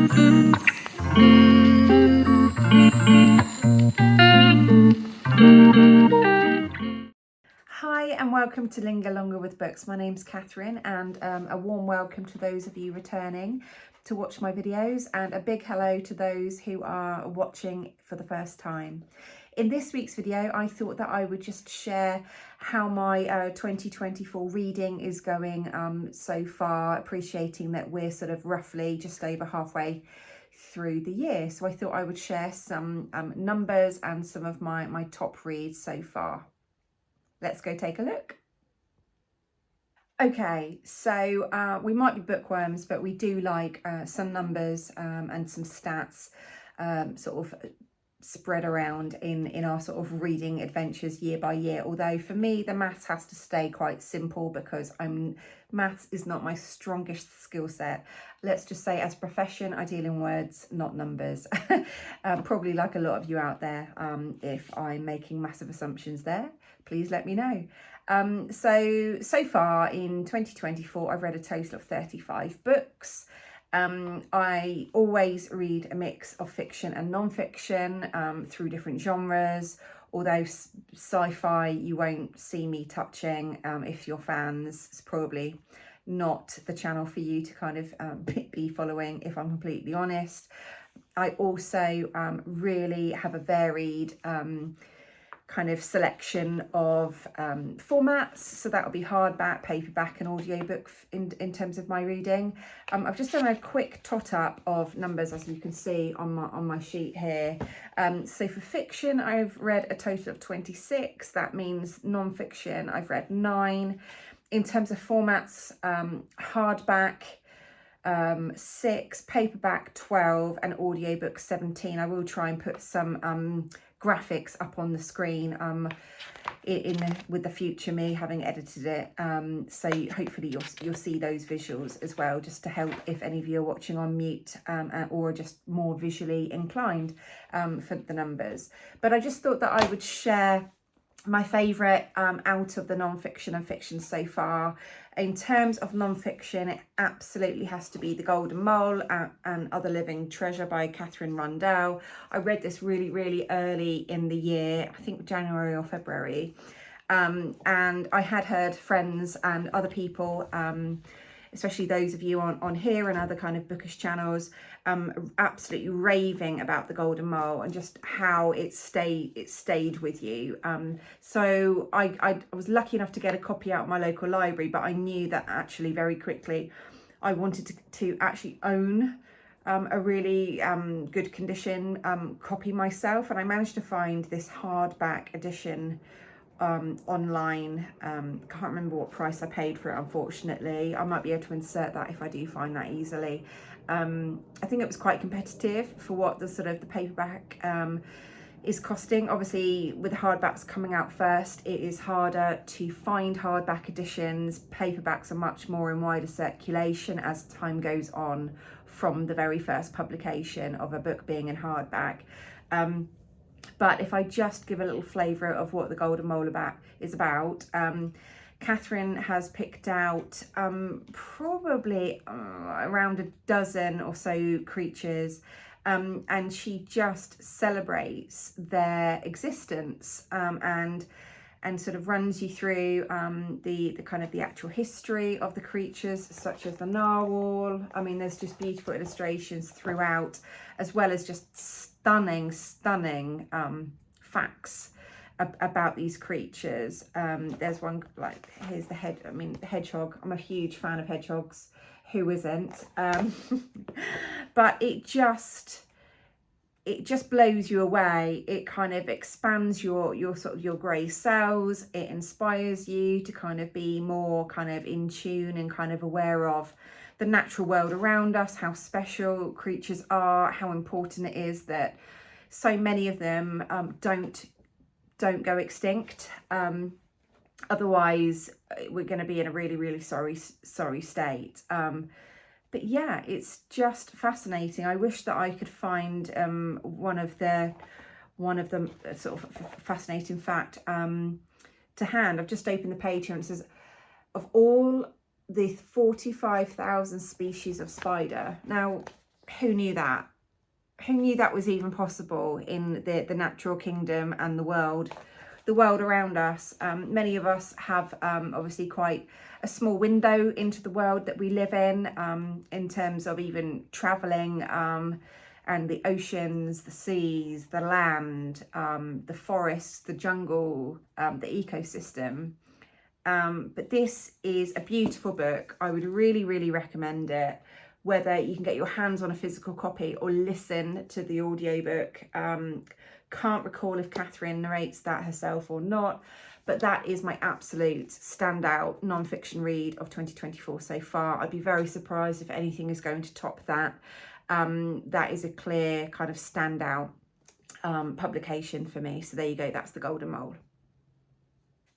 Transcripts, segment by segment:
Hi and welcome to Linger Longer with Books. My name's Katherine, and a warm welcome to those of you returning to watch my videos, and a big hello to those who are watching for the first time. In this week's video, I thought that I would just share how my 2024 reading is going so far, appreciating that we're sort of roughly just over halfway through the year. So I thought I would share some numbers and some of my top reads so far. Let's go take a look. Okay, so we might be bookworms, but we do like some numbers and some stats sort of spread around in our sort of reading adventures year by year. Although for me, the maths has to stay quite simple because maths is not my strongest skill set. Let's just say as a profession, I deal in words, not numbers. Probably like a lot of you out there, if I'm making massive assumptions there, please let me know. So far in 2024, I've read a total of 35 books. I always read a mix of fiction and non-fiction through different genres, although sci-fi you won't see me touching. If you're fans, it's probably not the channel for you to kind of be following, if I'm completely honest. I also really have a varied kind of selection of formats, so that'll be hardback, paperback and audiobook in terms of my reading. I've just done a quick tot up of numbers, as you can see on my sheet here. So for fiction, I've read a total of 26. That means non-fiction I've read 9. In terms of formats, hardback 6, paperback 12 and audiobook 17. I will try and put some graphics up on the screen with the future me having edited it, so hopefully you'll see those visuals as well, just to help if any of you are watching on mute or just more visually inclined for the numbers. But I just thought that I would share my favourite out of the non-fiction and fiction so far. In terms of non-fiction, it absolutely has to be The Golden Mole and Other Living Treasure by Katherine Rundell. I read this really early in the year, I think January or February, and I had heard friends and other people, especially those of you on here and other kind of bookish channels, absolutely raving about The Golden Mole and just how it stayed with you. So I was lucky enough to get a copy out of my local library, but I knew that actually very quickly I wanted to actually own a really good condition copy myself, and I managed to find this hardback edition online. Can't remember what price I paid for it, unfortunately. I might be able to insert that if I do find that easily. I think it was quite competitive for what the sort of the paperback is costing. Obviously with hardbacks coming out first, it is harder to find hardback editions. Paperbacks are much more in wider circulation as time goes on from the very first publication of a book being in hardback. But if I just give a little flavour of what The Golden Mole is about, Katherine has picked out probably around a dozen or so creatures, and she just celebrates their existence and sort of runs you through the kind of the actual history of the creatures, such as the narwhal. I mean, there's just beautiful illustrations throughout, as well as just stunning facts about these creatures. There's one, like, here's the hedgehog. I'm a huge fan of hedgehogs, who isn't? But it just blows you away. It kind of expands your sort of your grey cells. It inspires you to kind of be more kind of in tune and kind of aware of the natural world around us, how special creatures are, how important it is that so many of them don't go extinct. Otherwise we're going to be in a really sorry state. But yeah, it's just fascinating. I wish that I could find one of them sort of fascinating fact to hand. I've just opened the page here and it says, of all the 45,000 species of spider. Now, who knew that? Who knew that was even possible in the natural kingdom and the world around us? Many of us have obviously quite a small window into the world that we live in terms of even travelling, and the oceans, the seas, the land, the forests, the jungle, the ecosystem. But this is a beautiful book. I would really, really recommend it, whether you can get your hands on a physical copy or listen to the audiobook. Can't recall if Katherine narrates that herself or not, but that is my absolute standout non-fiction read of 2024 so far. I'd be very surprised if anything is going to top that. That is a clear kind of standout publication for me. So there you go, that's The Golden Mole.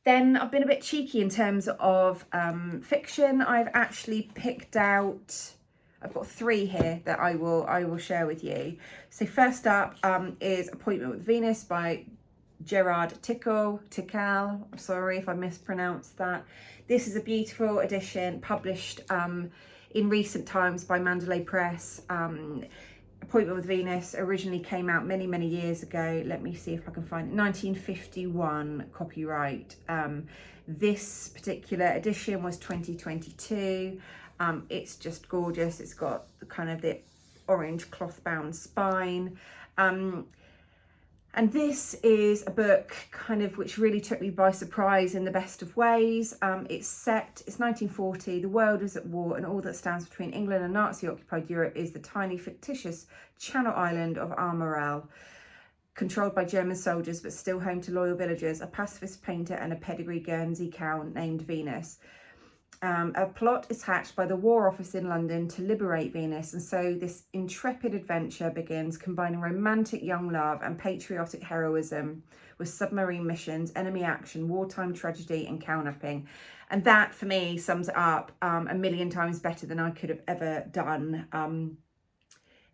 Then I've been a bit cheeky in terms of fiction. I've actually picked out, I've got 3 here that I will share with you. So first up is Appointment with Venus by Jerrard Tickell. I'm sorry if I mispronounced that. This is a beautiful edition published in recent times by Mandalay Press. Appointment with Venus originally came out many, many years ago. Let me see if I can find it. 1951 copyright. This particular edition was 2022. It's just gorgeous. It's got the kind of the orange cloth bound spine. And this is a book kind of which really took me by surprise in the best of ways. It's 1940, the world is at war, and all that stands between England and Nazi-occupied Europe is the tiny fictitious Channel Island of Armorel, controlled by German soldiers but still home to loyal villagers, a pacifist painter and a pedigree Guernsey cow named Venus. A plot is hatched by the War Office in London to liberate Venus, and so this intrepid adventure begins, combining romantic young love and patriotic heroism with submarine missions, enemy action, wartime tragedy and cow-napping. And that, for me, sums it up a million times better than I could have ever done.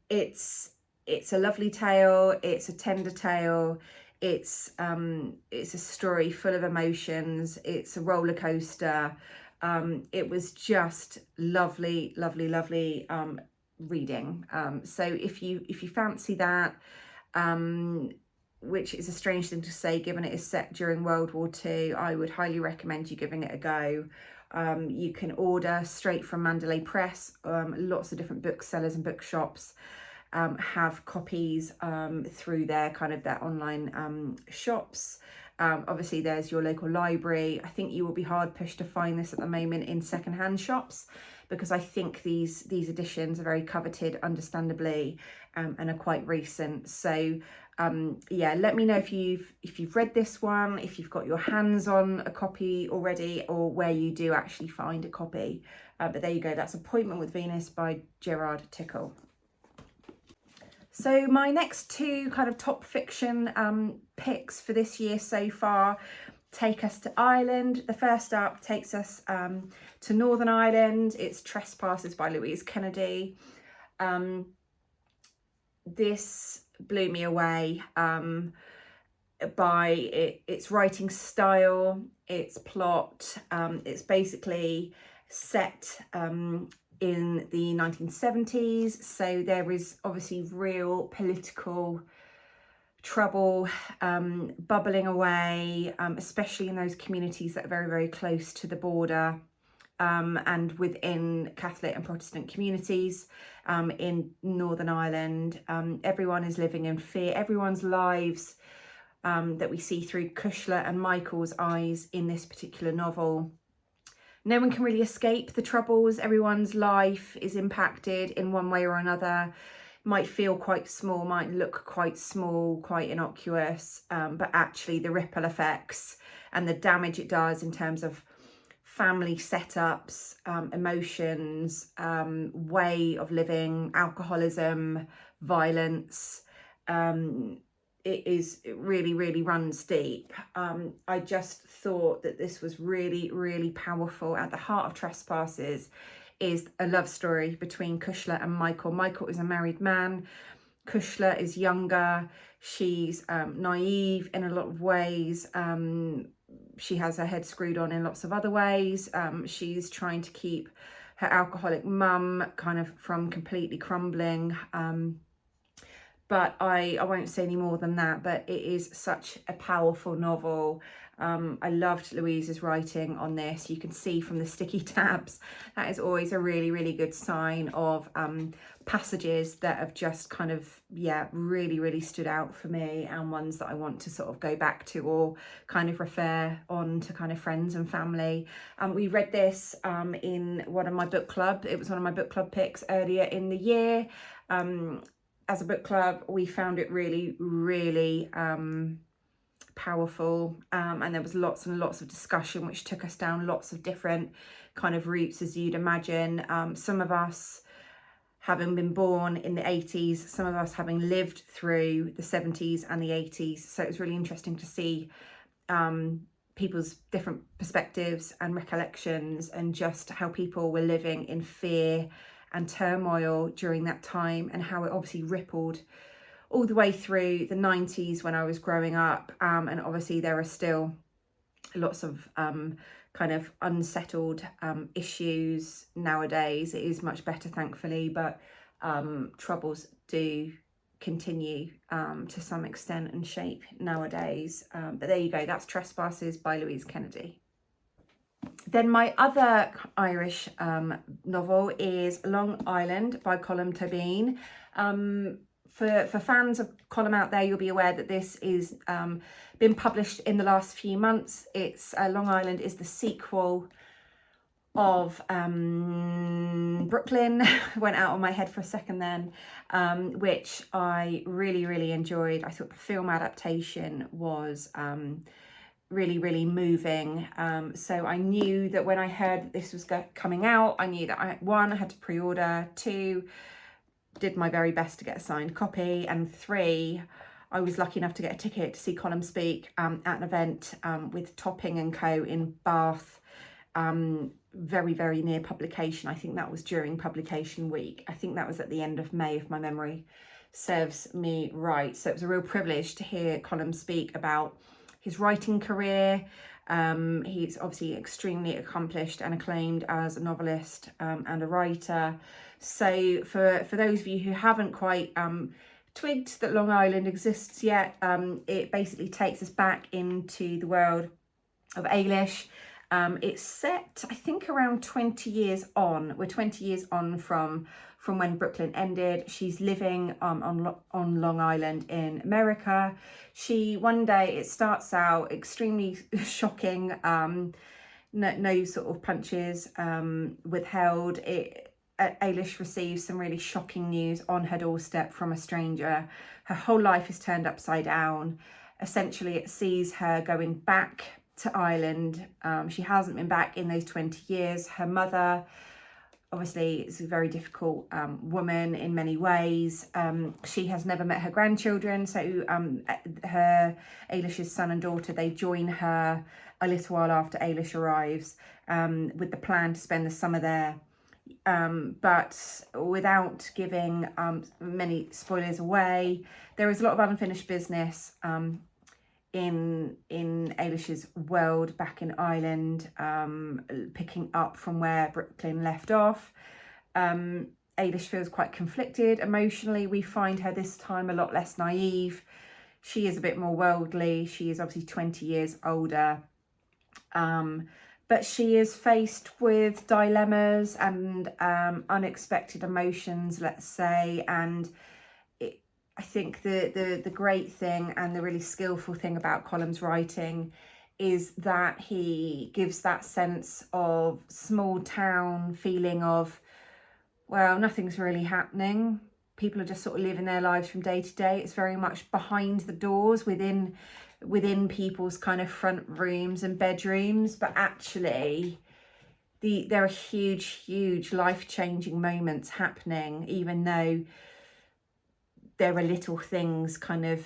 It's a lovely tale, it's a tender tale, it's a story full of emotions, it's a roller coaster. It was just lovely, lovely, lovely reading. So if you fancy that, which is a strange thing to say given it is set during World War II, I would highly recommend you giving it a go. You can order straight from Mandalay Press. Lots of different booksellers and bookshops have copies through their online shops. Obviously there's your local library. I think you will be hard pushed to find this at the moment in secondhand shops, because I think these editions are very coveted, understandably, and are quite recent. So yeah, let me know if you've read this one, if you've got your hands on a copy already, or where you do actually find a copy. But there you go, that's Appointment with Venus by Jerrard Tickell. So my next 2 kind of top fiction picks for this year so far take us to Ireland. The first up takes us to Northern Ireland. It's Trespasses by Louise Kennedy. This blew me away by its writing style, its plot. It's basically set in the 1970s, so there is obviously real political trouble bubbling away, especially in those communities that are very, very close to the border, and within Catholic and Protestant communities in Northern Ireland. Everyone is living in fear. Everyone's lives that we see through Cushla and Michael's eyes in this particular novel. No one can really escape the troubles. Everyone's life is impacted in one way or another. Might feel quite small, might look quite small, quite innocuous, but actually the ripple effects and the damage it does in terms of family setups, emotions, way of living, alcoholism, violence, it really, really runs deep. I just thought that this was really, really powerful. At the heart of Trespasses is a love story between Cushla and Michael. Michael is a married man. Cushla is younger. She's naive in a lot of ways. She has her head screwed on in lots of other ways. She's trying to keep her alcoholic mum kind of from completely crumbling. But I won't say any more than that, but it is such a powerful novel. I loved Louise's writing on this. You can see from the sticky tabs, that is always a really, really good sign of passages that have just kind of, yeah, really, really stood out for me, and ones that I want to sort of go back to or kind of refer on to kind of friends and family. We read this in one of my book club. It was one of my book club picks earlier in the year. As a book club, we found it really, really powerful, and there was lots and lots of discussion which took us down lots of different kind of routes, as you'd imagine. Some of us having been born in the 80s, some of us having lived through the 70s and the 80s, so it was really interesting to see people's different perspectives and recollections, and just how people were living in fear and turmoil during that time, and how it obviously rippled all the way through the 90s when I was growing up. And obviously there are still lots of kind of unsettled issues nowadays. It is much better, thankfully, but troubles do continue to some extent and shape nowadays. But there you go, that's Trespasses by Louise Kennedy. Then my other Irish novel is Long Island by Colm Tobin. For fans of Colm out there, you'll be aware that this is been published in the last few months. It's Long Island is the sequel of Brooklyn. Went out on my head for a second then, which I really, really enjoyed. I thought the film adaptation was really, really moving. So I knew that when I heard that this was coming out, I knew that I had to pre-order, 2, did my very best to get a signed copy, and 3, I was lucky enough to get a ticket to see Colm speak at an event with Topping and Co in Bath, very, very near publication. I think that was during publication week. I think that was at the end of May, if my memory serves me right. So it was a real privilege to hear Colm speak about his writing career. He's obviously extremely accomplished and acclaimed as a novelist and a writer. So for those of you who haven't quite twigged that Long Island exists yet, it basically takes us back into the world of Ailish. It's set, I think, around 20 years on. We're 20 years on from when Brooklyn ended. She's living on Long Island in America. One day, it starts out extremely shocking, no sort of punches withheld. Ailish receives some really shocking news on her doorstep from a stranger. Her whole life is turned upside down. Essentially, it sees her going back to Ireland. She hasn't been back in those 20 years. Her mother, obviously, is a very difficult woman in many ways. She has never met her grandchildren, so her Ailish's son and daughter, they join her a little while after Ailish arrives with the plan to spend the summer there. But without giving many spoilers away, there is a lot of unfinished business in Ailish's world back in Ireland, picking up from where Brooklyn left off. Ailish feels quite conflicted emotionally. We find her this time a lot less naive. She is a bit more worldly. She is obviously 20 years older. But she is faced with dilemmas and unexpected emotions, let's say. And I think the great thing and the really skillful thing about Colm's writing is that he gives that sense of small town feeling of, well, nothing's really happening. People are just sort of living their lives from day to day. It's very much behind the doors within people's kind of front rooms and bedrooms, but actually there are huge life-changing moments happening, even though there are little things kind of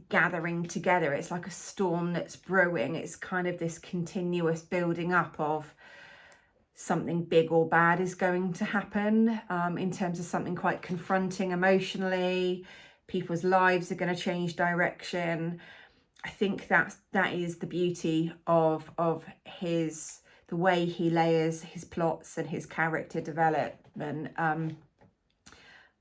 gathering together. It's like a storm that's brewing. It's kind of this continuous building up of something big or bad is going to happen, in terms of something quite confronting emotionally. People's lives are going to change direction. I think that is the beauty of the way he layers his plots and his character development.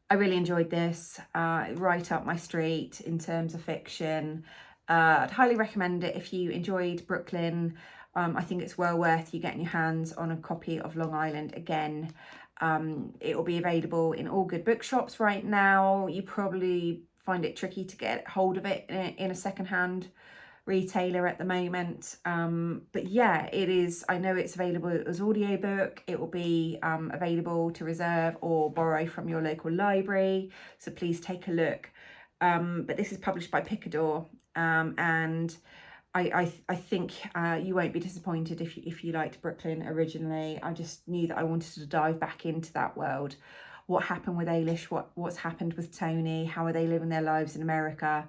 I really enjoyed this, right up my street in terms of fiction. I'd highly recommend it if you enjoyed Brooklyn. I think it's well worth you getting your hands on a copy of Long Island again. It will be available in all good bookshops right now. You probably find it tricky to get hold of it in a secondhand retailer at the moment, but yeah, it is. I know it's available as audiobook. It will be available to reserve or borrow from your local library, so please take a look. But this is published by Picador, and I think you won't be disappointed if you liked Brooklyn originally. I just knew that I wanted to dive back into that world. What happened with Ailish, what's happened with Tony, how are they living their lives in America.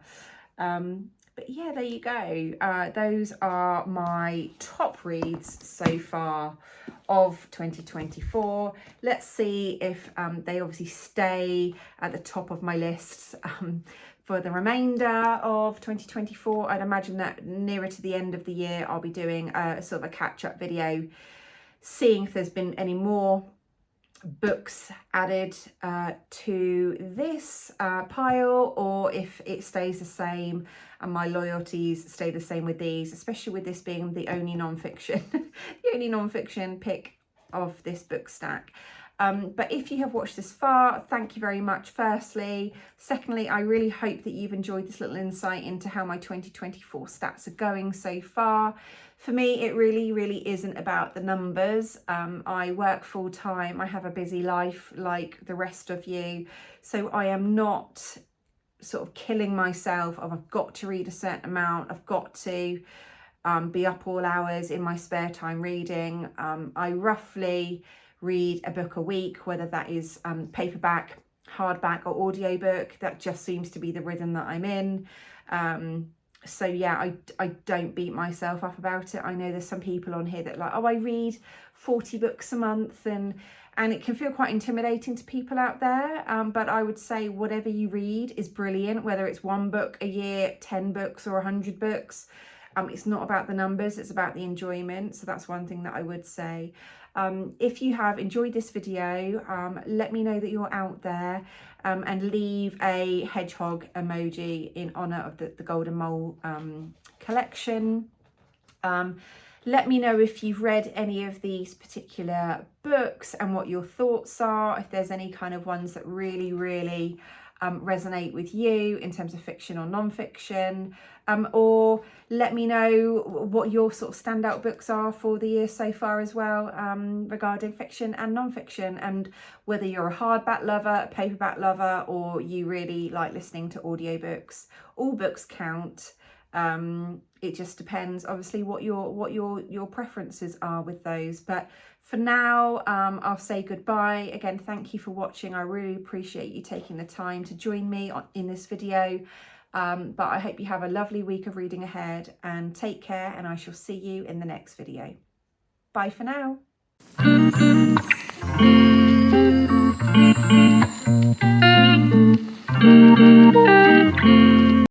But yeah, there you go. Those are my top reads so far of 2024. Let's see if they obviously stay at the top of my lists for the remainder of 2024. I'd imagine that nearer to the end of the year, I'll be doing a sort of a catch-up video, seeing if there's been any more books added to this pile, or if it stays the same and my loyalties stay the same with these, especially with this being the only non-fiction the only non-fiction pick of this book stack. But if you have watched this far, thank you very much, firstly. Secondly, I really hope that you've enjoyed this little insight into how my 2024 stats are going so far. For me, it really isn't about the numbers. I work full time. I have a busy life like the rest of you. So I am not sort of killing myself of I've got to read a certain amount. I've got to be up all hours in my spare time reading. I roughly read a book a week, whether that is paperback, hardback or audiobook. That just seems to be the rhythm that I'm in. So yeah, I don't beat myself up about it. I know there's some people on here that are like, oh, I read 40 books a month, and it can feel quite intimidating to people out there. But I would say whatever you read is brilliant, whether it's 1 book a year, 10 books or 100 books. It's not about the numbers, it's about the enjoyment. So that's one thing that I would say. If you have enjoyed this video, let me know that you're out there, and leave a hedgehog emoji in honour of the Golden Mole collection. Let me know if you've read any of these particular books and what your thoughts are, if there's any kind of ones that really resonate with you in terms of fiction or non-fiction, or let me know what your sort of standout books are for the year so far as well, regarding fiction and non-fiction, and whether you're a hardback lover, a paperback lover, or you really like listening to audiobooks. All books count. It just depends obviously what your preferences are with those. But for now, I'll say goodbye. Again, thank you for watching. I really appreciate you taking the time to join me in this video. But I hope you have a lovely week of reading ahead, and take care, and I shall see you in the next video. Bye for now.